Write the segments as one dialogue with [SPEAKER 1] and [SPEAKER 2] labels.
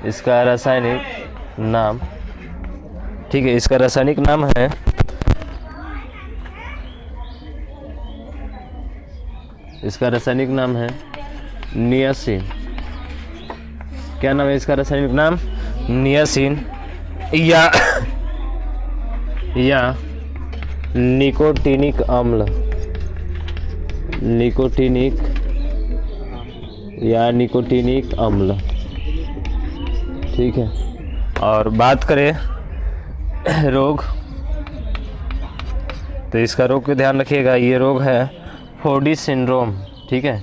[SPEAKER 1] इसका रासायनिक नाम, ठीक है, इसका रासायनिक नाम है नियासिन। क्या नाम है इसका रासायनिक नाम? नियासिन या निकोटीनिक अम्ल, निकोटीनिक अम्ल, ठीक है। और बात करें रोग, तो इसका रोग को ध्यान रखिएगा, ये रोग है फोर्डी सिंड्रोम, ठीक है,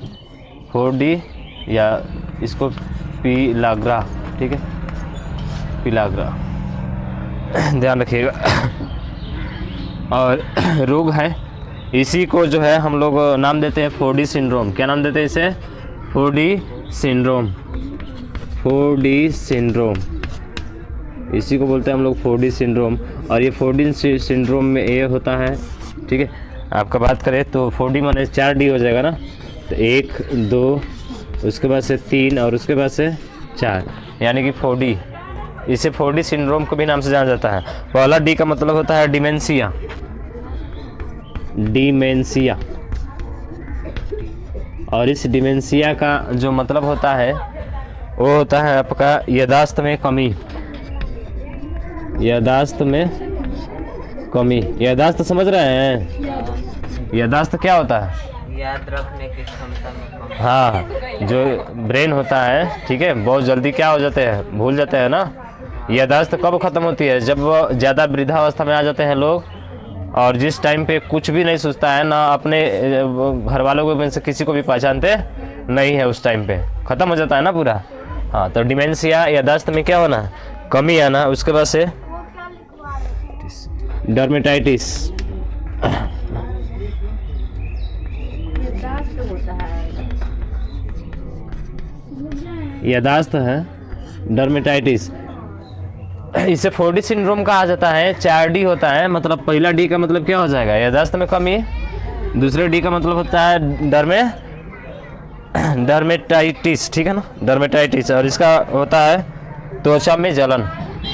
[SPEAKER 1] फोर्डी या इसको पीलाग्रा, ठीक है, पीलाग्रा, ध्यान रखिएगा। और रोग है, इसी को जो है हम लोग नाम देते हैं फोर्डी सिंड्रोम। क्या नाम देते हैं इसे? फोर्डी सिंड्रोम, इसी को बोलते हैं हम लोग फोर्डी सिंड्रोम। और ये फोर्डी सिंड्रोम में ये होता है, ठीक है, आपका बात करें तो फोर्डी माने 4D हो जाएगा ना, तो 1 2 उसके बाद से 3 और उसके बाद से 4, यानी कि फोर्डी। इसे फोर्डी सिंड्रोम को भी नाम से जाना जाता है। पहला डी का मतलब होता है डिमेंशिया, और इस डिमेंशिया का जो मतलब होता है वो होता है आपका याददाश्त में कमी। याददाश्त समझ रहे हैं? याददाश्त क्या होता है?
[SPEAKER 2] याद रखने की क्षमता में कमी।
[SPEAKER 1] हाँ, जो ब्रेन होता है, ठीक है, बहुत जल्दी क्या हो जाते हैं, भूल जाते हैं ना। याददाश्त कब खत्म होती है? जब ज़्यादा वृद्धावस्था में आ जाते हैं लोग, और जिस टाइम पे कुछ भी नहीं सोचता है ना, अपने घर वालों को में से किसी को भी पहचानते नहीं है, उस टाइम पे ख़त्म हो जाता है ना पूरा। हाँ, तो डिमेंशिया याददाश्त में क्या होना? कमी आना। उसके बाद से डर्मेटाइटिस, याददाश्त है डर्मेटाइटिस, इसे फोर्डी सिंड्रोम कहा जाता है। 4D होता है, मतलब पहला डी का मतलब क्या हो जाएगा? याददाश्त में कमी। दूसरे डी का मतलब होता है डर्मेटाइटिस, ठीक है ना, डर्मेटाइटिस। और इसका होता है त्वचा में जलन।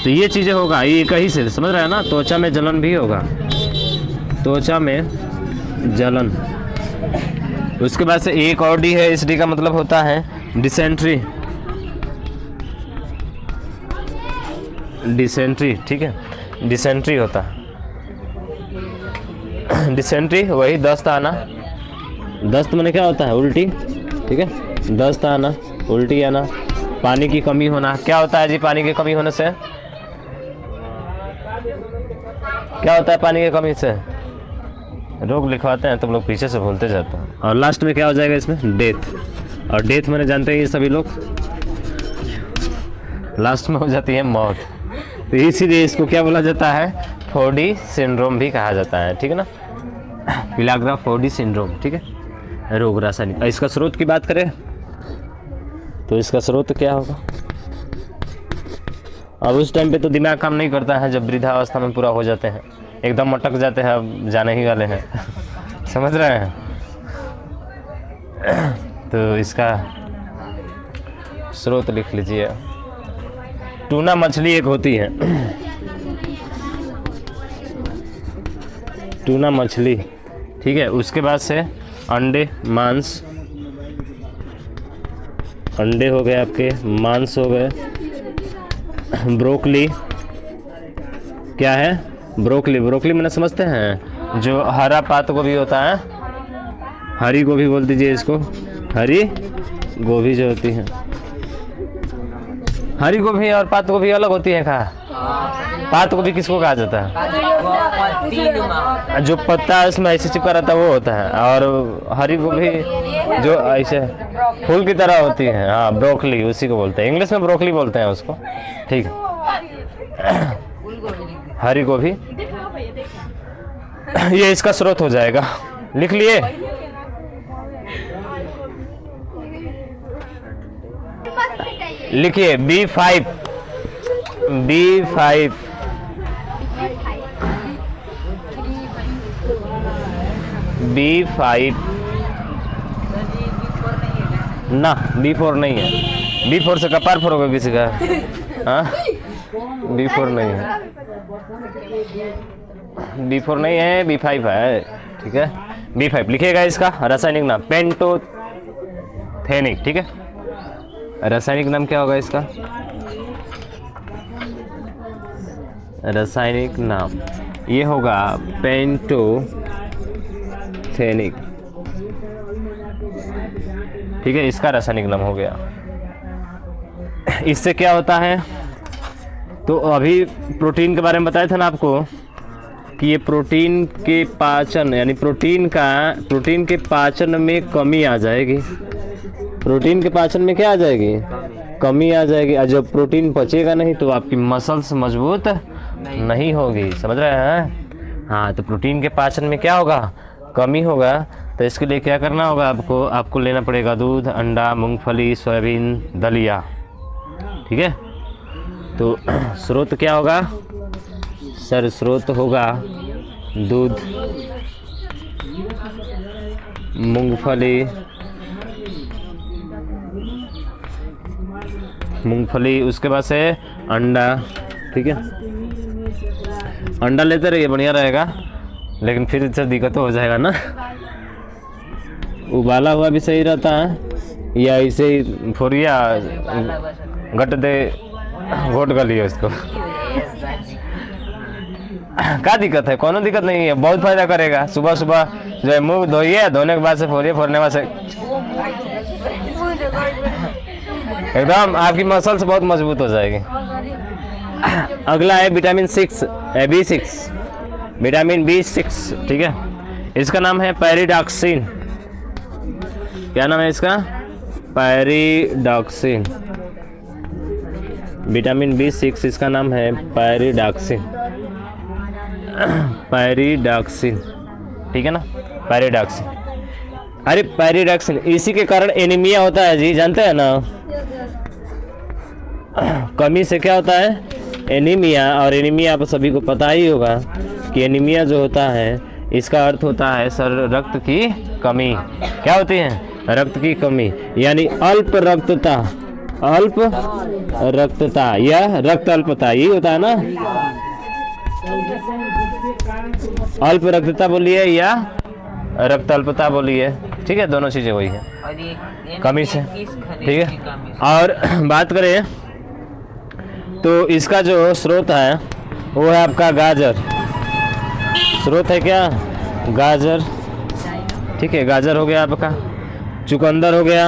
[SPEAKER 1] तो ये चीज़ें होगा, ये कहीं से समझ रहे हैं ना, त्वचा में जलन भी होगा, त्वचा में जलन। उसके बाद से एक और डी है, इस डी का मतलब होता है डिसेंट्री, ठीक है, डिसेंट्री होता है। डिसेंट्री वही दस्त आना, दस्त माने क्या होता है? उल्टी, ठीक है, दस्त आना, उल्टी आना, पानी की कमी होना। क्या होता है जी पानी की कमी होने से? क्या होता है पानी की कमी से? रोग लिखवाते हैं तुम लोग पीछे से भूलते जाते हैं। और लास्ट में क्या हो जाएगा इसमें? डेथ। और डेथ मैंने जानते हैं ये सभी लोग, लास्ट में हो जाती है मौत। तो इसीलिए इसको क्या बोला जाता है? फोर्डी सिंड्रोम भी कहा जाता है, ठीक है ना, पीलाग्रा फोर्डी सिंड्रोम, ठीक है, रोग रासायनिक। इसका स्रोत की बात करें तो इसका स्रोत क्या होगा? अब उस टाइम पे तो दिमाग काम नहीं करता है, जब वृद्धावस्था में पूरा हो जाते हैं, एकदम अटक जाते हैं, अब जाने ही वाले हैं। समझ रहे हैं? तो इसका स्रोत लिख लीजिए। टूना मछली एक होती है, टूना मछली, ठीक है। उसके बाद से अंडे, मांस, अंडे हो गए आपके, मांस हो गए, ब्रोकली। क्या है? ब्रोकली। ब्रोकली मैंने समझते हैं, जो हरा पात गोभी होता है, हरी गोभी बोल दीजिए इसको, हरी गोभी जो होती है, हरी गोभी और पात गोभी अलग होती है। कहा पात गोभी किसको कहा जाता है? जो पत्ता इसमें ऐसे चिपका रहता है वो होता है, और हरी गोभी जो ऐसे फूल की तरह होती है, हाँ, ब्रोकली उसी को बोलते हैं, इंग्लिश में ब्रोकली बोलते हैं उसको, ठीक है, हरी गोभी। ये इसका स्रोत हो जाएगा, लिख लिए। लिखिए B5 ना, B4 नहीं है, B4 से कपार फोड़ोगे किसी का? हाँ, B4 नहीं है, B4 नहीं है, B5 है, ठीक है। B5 लिखिएगा इसका रासायनिक नाम पेंटोथेनिक, ठीक है। रासायनिक नाम क्या होगा इसका? रासायनिक नाम ये होगा पेंटोथेनिक, ठीक है। इसका रासायनिक नाम हो गया। इससे क्या होता है, तो अभी प्रोटीन के बारे में बताया था ना आपको कि ये प्रोटीन के पाचन यानी प्रोटीन के पाचन में कमी आ जाएगी। प्रोटीन के पाचन में क्या आ जाएगी? कमी आ जाएगी। और जब प्रोटीन पचेगा नहीं तो आपकी मसल्स मजबूत नहीं होगी, समझ रहे हैं? हाँ, तो प्रोटीन के पाचन में क्या होगा? कमी होगा। तो इसके लिए क्या करना होगा आपको लेना पड़ेगा दूध, अंडा, मूंगफली, सोयाबीन, दलिया, ठीक है। तो स्रोत क्या होगा सर? स्रोत होगा दूध, मूंगफली, उसके बाद से अंडा, ठीक है। अंडा लेते रहिए, बढ़िया रहेगा, लेकिन फिर से दिक्कत हो जाएगा ना। उबाला हुआ भी सही रहता है या ऐसे ही फोरिया घट दे घोट गलिए उसको। क्या दिक्कत है? कोनो दिक्कत नहीं है, बहुत फायदा करेगा। सुबह सुबह जो है मुंह धोइए, धोने के बाद से फोरिए, फोड़ने बाद से एकदम आपकी मसल्स बहुत मजबूत हो जाएगी। अगला है विटामिन 6 B6, विटामिन B6, ठीक है। इसका नाम है पैरिडॉक्सिन। क्या नाम है इसका? पैरिडॉक्सिन। विटामिन B6 इसका नाम है पैरिडॉक्सिन, पैरिडॉक्सिन, ठीक है ना, पैरिडॉक्सिन। अरे पैरिडॉक्सिन, इसी के कारण एनीमिया होता है जी, जानते हैं ना? कमी से क्या होता है? एनीमिया। और एनीमिया आप सभी को पता ही होगा कि एनीमिया जो होता है इसका अर्थ होता है सर रक्त की कमी। क्या होती है? रक्त की कमी, यानी अल्प रक्तता, अल्प रक्तता या रक्त अल्पता, यही होता है ना। अल्प रक्तता बोलिए या रक्त अल्पता बोलिए, ठीक है, दोनों चीजें वही है,
[SPEAKER 2] और ये
[SPEAKER 1] कमी से,
[SPEAKER 2] किस खनिज
[SPEAKER 1] ठीक
[SPEAKER 2] की
[SPEAKER 1] है।
[SPEAKER 2] कमी से?
[SPEAKER 1] और बात करें तो इसका जो स्रोत है वो है आपका गाजर। स्रोत है क्या? गाजर, ठीक है। गाजर हो गया आपका, चुकंदर हो गया।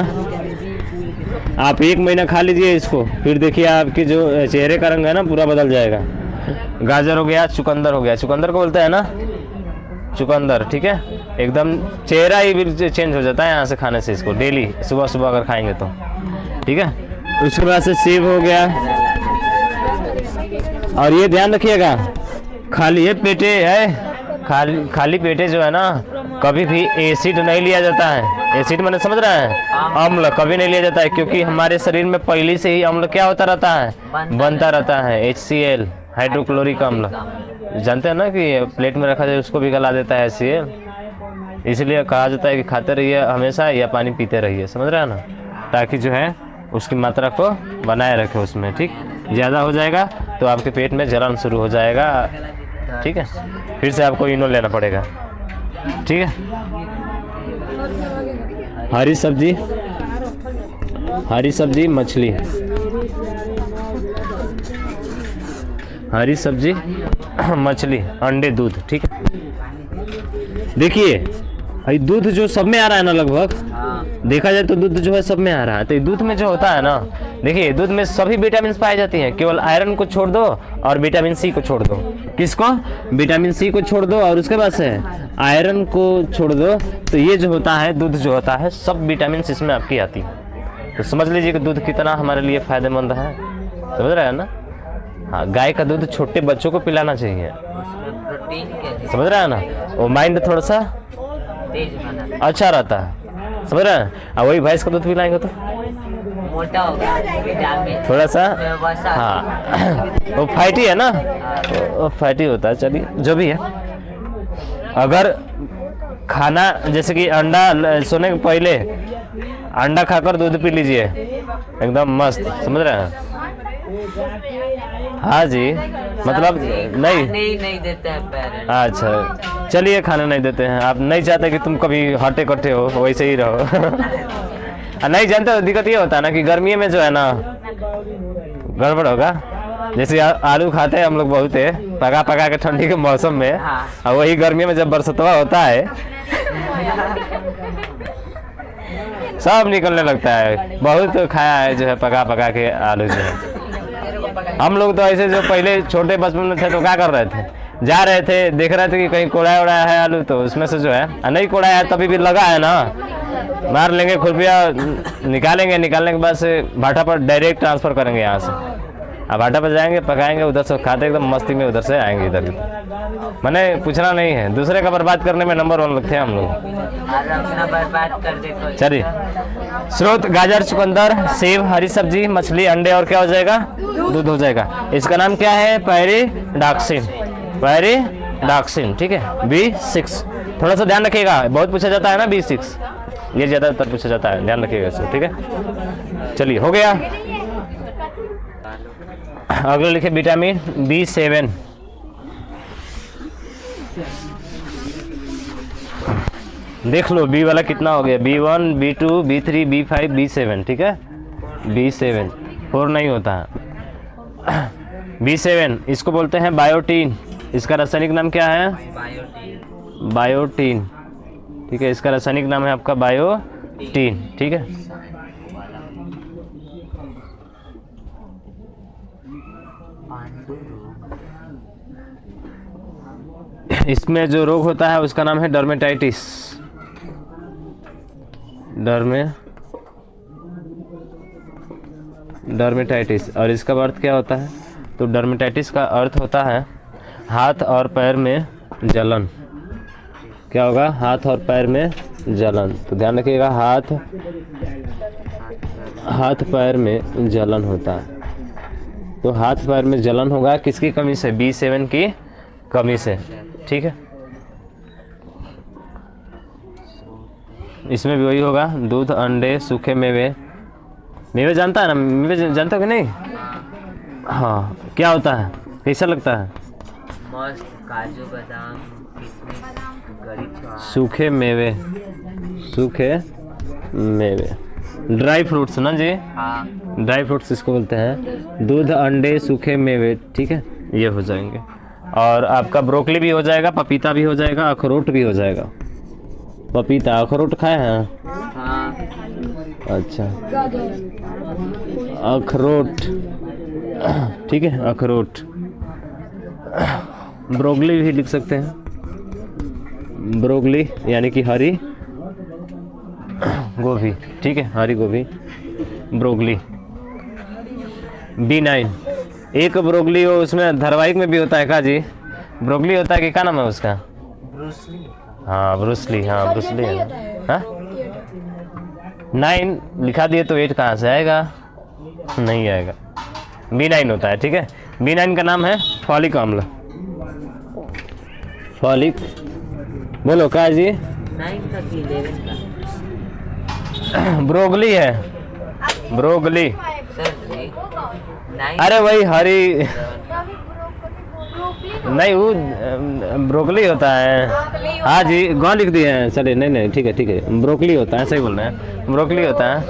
[SPEAKER 1] आप 1 महीना खा लीजिए इसको, फिर देखिए आपकी जो चेहरे का रंग है ना पूरा बदल जाएगा। गाजर हो गया, चुकंदर हो गया, चुकंदर को बोलते हैं ना चुकंदर, ठीक है। एकदम चेहरा ही चेंज हो जाता है यहाँ से खाने से इसको, डेली सुबह सुबह अगर खाएंगे तो, ठीक है। उसके बाद से सेब हो गया। और ये ध्यान रखिएगा, खाली पेटे है, खाली पेटे जो है ना कभी भी एसिड नहीं लिया जाता है। एसिड मैंने समझ रहा है, अम्ल कभी नहीं लिया जाता है, क्योंकि हमारे शरीर में पहले से ही अम्ल क्या होता रहता है? बनता रहता है, HCl, हाइड्रोक्लोरिक अम्ल। जानते हैं ना कि प्लेट में रखा जाए उसको भी गला देता है HCl, इसलिए कहा जाता है कि खाते रहिए हमेशा या पानी पीते रहिए, समझ रहे हैं ना, ताकि जो है उसकी मात्रा को बनाए रखे उसमें, ठीक। ज़्यादा हो जाएगा तो आपके पेट में जलन शुरू हो जाएगा, ठीक है, फिर से आपको इनो लेना पड़ेगा, ठीक है। हरी सब्जी, मछली, हरी सब्जी, मछली, अंडे, दूध, ठीक है। देखिए दूध जो सब में आ रहा है ना, लगभग देखा जाए तो दूध जो है सब में आ रहा है। तो दूध में जो होता है ना, देखिए दूध में सभी विटामिन पाई जाती हैं, केवल आयरन को छोड़ दो और विटामिन सी को छोड़ दो। किसको? विटामिन सी को छोड़ दो और उसके बाद से आयरन को छोड़ दो। तो ये जो होता है दूध जो होता है सब विटामिन इसमें आपकी आती है। तो समझ लीजिए कि दूध कितना हमारे लिए फायदेमंद है, समझ रहे हैं ना। हाँ, गाय का दूध छोटे बच्चों को पिलाना चाहिए,
[SPEAKER 2] उसमें प्रोटीन के
[SPEAKER 1] समझ रहे हैं ना। वो माइंड थोड़ा सा
[SPEAKER 2] तेज बना,
[SPEAKER 1] अच्छा रहता है, समझ रहे हैं। और वही भैंस का दूध पिलाएंगे तो
[SPEAKER 2] मोटा होगा, विटामिन
[SPEAKER 1] थोड़ा सा,
[SPEAKER 2] वसा,
[SPEAKER 1] हाँ वो फैटी है ना, वो फैटी होता है। चलिए जो भी है, अगर खाना जैसे कि अंडा सोने के पहले अंडा खाकर दूध पी लीजिए एकदम मस्त, समझ रहे हैं? हाँ जी, मतलब नहीं।
[SPEAKER 2] नहीं देते हैं पेरेंट्स।
[SPEAKER 1] अच्छा चलिए, खाना नहीं देते हैं। आप नहीं चाहते कि तुम कभी हटे कट्टे हो, वैसे ही रहो। नहीं जानते हो, दिक्कत ये होता है ना कि गर्मी में जो है ना गड़बड़ होगा। जैसे आलू खाते हैं हम लोग बहुत है, पका पका के ठंडी के मौसम में,
[SPEAKER 2] हाँ।
[SPEAKER 1] और वही गर्मी में जब बरसतवा होता है सब निकलने लगता है। बहुत खाया है जो है पका पका के आलू जो है। हम लोग तो ऐसे जो पहले छोटे बचपन में थे तो क्या कर रहे थे, जा रहे थे, देख रहे थे कि कहीं कोड़ाया उड़ाया है आलू, तो उसमें से जो है नहीं कोड़ाया है तभी भी लगा है ना, मार लेंगे खुरपिया, निकालेंगे, निकालने के बाद से भाटा पर डायरेक्ट ट्रांसफ़र करेंगे यहाँ से। अब भाटा पर जाएंगे, पकाएंगे, उधर से खाते एकदम मस्ती में, उधर से आएंगे इधर। मैंने पूछना नहीं है, दूसरे का बर्बाद करने में नंबर 1 थे हम लोग।
[SPEAKER 2] अपना बर्बाद कर दे।
[SPEAKER 1] चलिए, स्रोत गाजर, चुकंदर, सेब, हरी सब्जी, मछली, अंडे और क्या हो जाएगा? दूध हो जाएगा। इसका नाम क्या है? पैरीडॉक्सिन। पैरीडॉक्सिन, ठीक है। B6 थोड़ा सा ध्यान रखिएगा, बहुत पूछा जाता है ना B6, ये ज़्यादातर पूछा जाता है, ध्यान रखिएगा इसे, ठीक है। चलिए, हो गया। अगले लिखे विटामिन B7। देख लो बी वाला कितना हो गया, B1, B2, B3, B5, B7, ठीक है। B7 4 नहीं होता है। B7 इसको बोलते हैं बायोटीन। इसका रासायनिक नाम क्या है? बायोटीन, ठीक है। इसका रासायनिक नाम है आपका बायोटीन, ठीक है। इसमें जो रोग होता है उसका नाम है डर्मेटाइटिस। डर्मेटाइटिस। और इसका अर्थ क्या होता है? तो डर्मेटाइटिस का अर्थ होता है हाथ और पैर में जलन। क्या होगा? हाथ और पैर में जलन। तो ध्यान रखिएगा, हाथ पैर में जलन होता है। तो हाथ पैर में जलन होगा किसकी कमी से? B7 की कमी से, ठीक है। इसमें भी वही होगा, दूध, अंडे, सूखे मेवे। मेवे जानता है ना? मेवे जानता हो कि नहीं? हाँ, क्या होता है, कैसा लगता है?
[SPEAKER 2] मस्त, काजू बादाम, किशमिश, गरी,
[SPEAKER 1] सूखे मेवे, ड्राई फ्रूट्स ना जी।
[SPEAKER 2] हाँ।
[SPEAKER 1] ड्राई फ्रूट्स इसको बोलते हैं। दूध, अंडे, सूखे मेवे, ठीक है, ये हो जाएंगे। और आपका ब्रोकली भी हो जाएगा, पपीता भी हो जाएगा, अखरोट भी हो जाएगा। पपीता, अखरोट खाए हैं?
[SPEAKER 2] हाँ।
[SPEAKER 1] अच्छा, अखरोट, ठीक है, अखरोट। ब्रोकली भी लिख सकते हैं, ब्रोकली यानी कि हरी गोभी, ठीक है, हरी गोभी, ब्रोकली। B9 एक ब्रोकली हो, उसमें धारावाहिक में भी होता है का जी? ब्रोकली होता है कि क्या नाम है उसका?
[SPEAKER 2] ब्रूसली।
[SPEAKER 1] हाँ, ब्रूसली, हाँ ब्रूसली है। हाँ, 9 लिखा दिए तो 8 कहाँ से आएगा? नहीं आएगा। B9 होता है, ठीक है। B9 का नाम है फॉलिक अम्ल। फॉलिक, बोलो का जी?
[SPEAKER 2] 9 का कि 11 का?
[SPEAKER 1] ब्रोकली है, ब्रोकली।
[SPEAKER 2] सर जी, 9।
[SPEAKER 1] अरे वही हरी, नहीं वो ब्रोकली होता है। हाँ जी, गौ लिख दिए हैं, चलिए, नहीं ठीक है, ठीक है, ब्रोकली होता है, सही बोल रहे हैं, ब्रोकली होता है।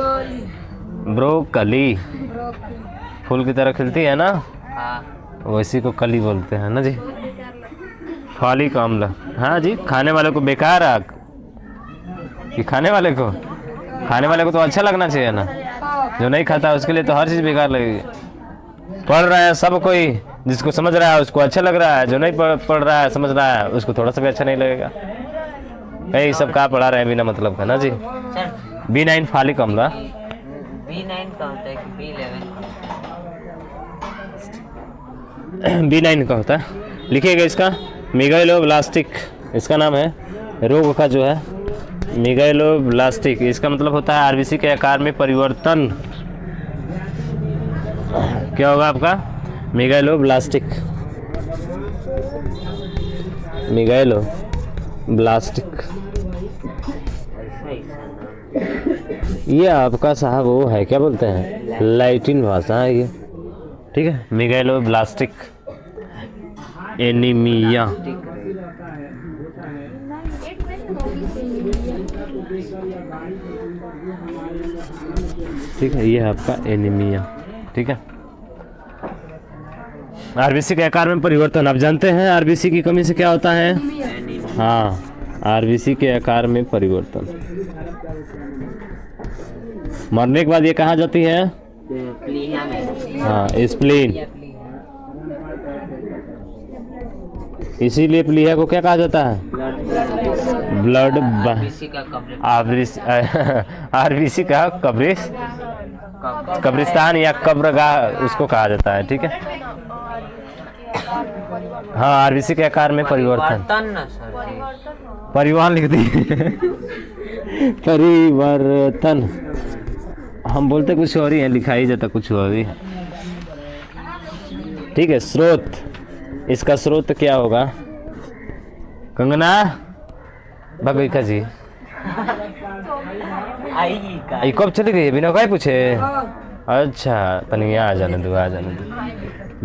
[SPEAKER 1] ब्रोकली फूल की तरह खिलती है ना,
[SPEAKER 2] हाँ।
[SPEAKER 1] वैसी को कली बोलते हैं ना जी। फॉलिक अम्ल, हाँ जी, खाने वाले को बेकार है कि खाने वाले को तो अच्छा लगना चाहिए ना। जो नहीं खाता उसके लिए तो हर चीज़ बेकार लगेगी। पढ़ रहा है सब कोई, जिसको समझ रहा है उसको अच्छा लग रहा है, जो नहीं पढ़ रहा है, समझ रहा है, उसको थोड़ा सा भी अच्छा नहीं लगेगा। यही सब कहाँ पढ़ा रहे हैं बिना मतलब का ना जी।
[SPEAKER 2] सर
[SPEAKER 1] B9 फॉलिक अम्ल।
[SPEAKER 2] B9 का होता है कि B11?
[SPEAKER 1] B9 का होता है, लिखिएगा इसका मेगालोब्लास्टिक, इसका नाम है रोग का जो है मेगालोब्लास्टिक। इसका मतलब होता है आरबीसी के आकार में परिवर्तन। क्या होगा आपका? Megaloblastic, megaloblastic. ये आपका साहब वो है, क्या बोलते हैं, लैटिन भाषा है ये, ठीक है। मेगालोब्लास्टिक एनीमिया, ठीक है, ये है आपका एनीमिया, ठीक है। आरबीसी के आकार में परिवर्तन, आप जानते हैं आरबीसी की कमी से क्या होता है? हाँ, आरबीसी के आकार में परिवर्तन। मरने के बाद ये कहाँ जाती है?
[SPEAKER 2] प्लीहा में।
[SPEAKER 1] हाँ, स्प्लीन। इसीलिए प्लीहा को क्या कहा जाता है? ब्लड
[SPEAKER 2] आरबीसी का
[SPEAKER 1] आरबीसी का कब्रिस्तान या कब्रगाह उसको कहा जाता है, ठीक है। हाँ, आरबीसी के आकार में परिवर्तन।
[SPEAKER 2] ना सर जी,
[SPEAKER 1] परिवहन लिख दी परिवर्तन, हम बोलते कुछ और ही है, लिखा ही जाता कुछ और ही, ठीक है। स्रोत, इसका स्रोत क्या होगा? कंगना भगविका जी
[SPEAKER 2] आएगी का।
[SPEAKER 1] ये कब चली गई? बिना कहे पूछे? अच्छा, तनिया आ जाने दो, आ जाने दो,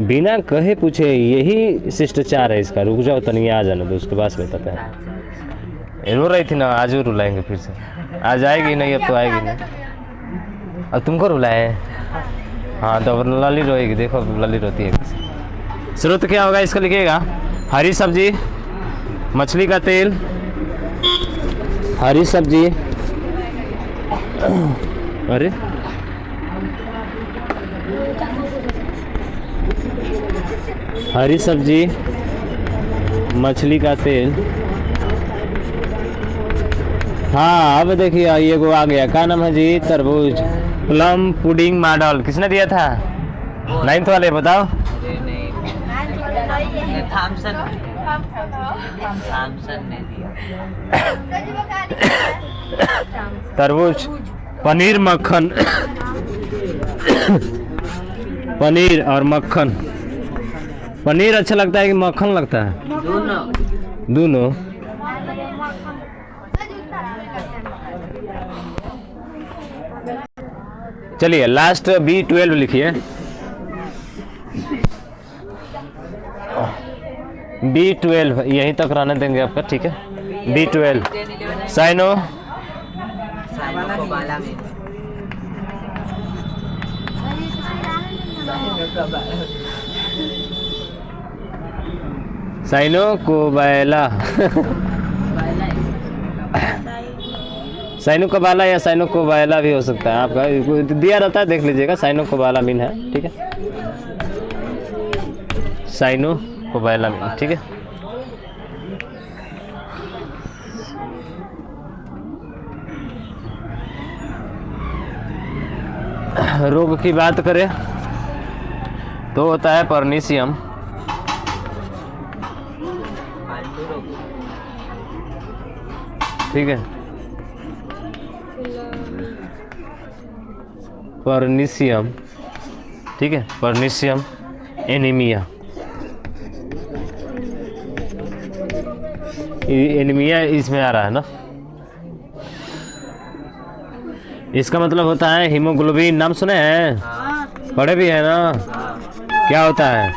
[SPEAKER 1] बिना कहे पूछे, यही शिष्टाचार है इसका। रुक जाओ, तनिया आ जाने दो, उसके बाद बताते हैं। रो रही थी ना, आज भी रुलाएंगे फिर से। आज आएगी नहीं, अब तो आएगी नहीं। अब तुमको रुलाए? हाँ, तो अब लली रोएगी, देखो लली रोती है। स्रोत क्या होगा इसका लिखिएगा? हरी सब्जी, मछली का तेल, हरी सब्जी, अरे हरी सब्जी, मछली का तेल। हाँ, अब देखिए ये को आ गया, क्या नाम है जी? तरबूज, प्लम पुडिंग मॉडल किसने दिया था? 9th वाले बताओ।
[SPEAKER 2] अरे नहीं, थॉमसन ने दिया।
[SPEAKER 1] तरबूज, पनीर मक्खन पनीर और मक्खन। पनीर अच्छा लगता है कि मक्खन लगता है? दोनों। चलिए लास्ट B12 लिखिए। B12 यहीं तक रहने देंगे आपका, ठीक है। B12 साइनो, साइनो कोबाला साइनो कोबाला या साइनो कोबाला भी हो सकता है, आपका दिया रहता है, देख लीजिएगा। साइनो कोबाला मीन है, ठीक है। साइनो कोबाला मीन, ठीक है। रोग की बात करें तो होता है परनीसियम, ठीक है। परनीसियम, ठीक है। परनीसियम एनीमिया, एनीमिया इसमें आ रहा है ना। इसका मतलब होता है हीमोग्लोबिन, नाम सुने हैं? पढ़े भी है ना? क्या होता है?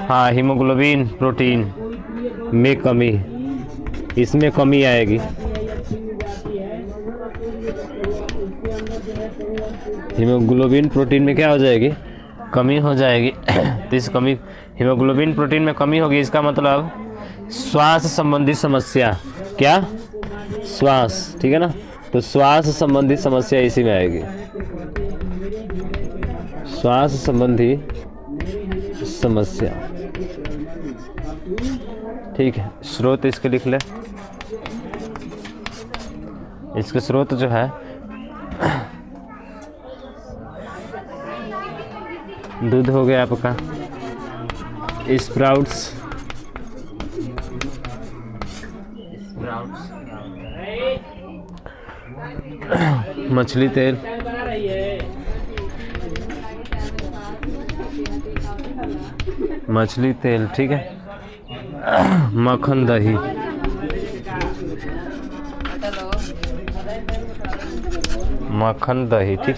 [SPEAKER 1] हाँ, हीमोग्लोबिन प्रोटीन में कमी, इसमें कमी आएगी। हीमोग्लोबिन प्रोटीन में क्या हो जाएगी? कमी हो जाएगी। तो इस कमी, हीमोग्लोबिन प्रोटीन में कमी होगी, इसका मतलब श्वास संबंधी समस्या। क्या? श्वास, ठीक है ना। तो श्वास संबंधी समस्या इसी में आएगी, श्वास संबंधी समस्या, ठीक है। स्रोत इसके लिख ले। इसके स्रोत जो है दूध हो गया आपका, स्प्राउट्स, मछली तेल, मछली तेल, ठीक है। मक्खन, दही, मक्खन दही, ठीक।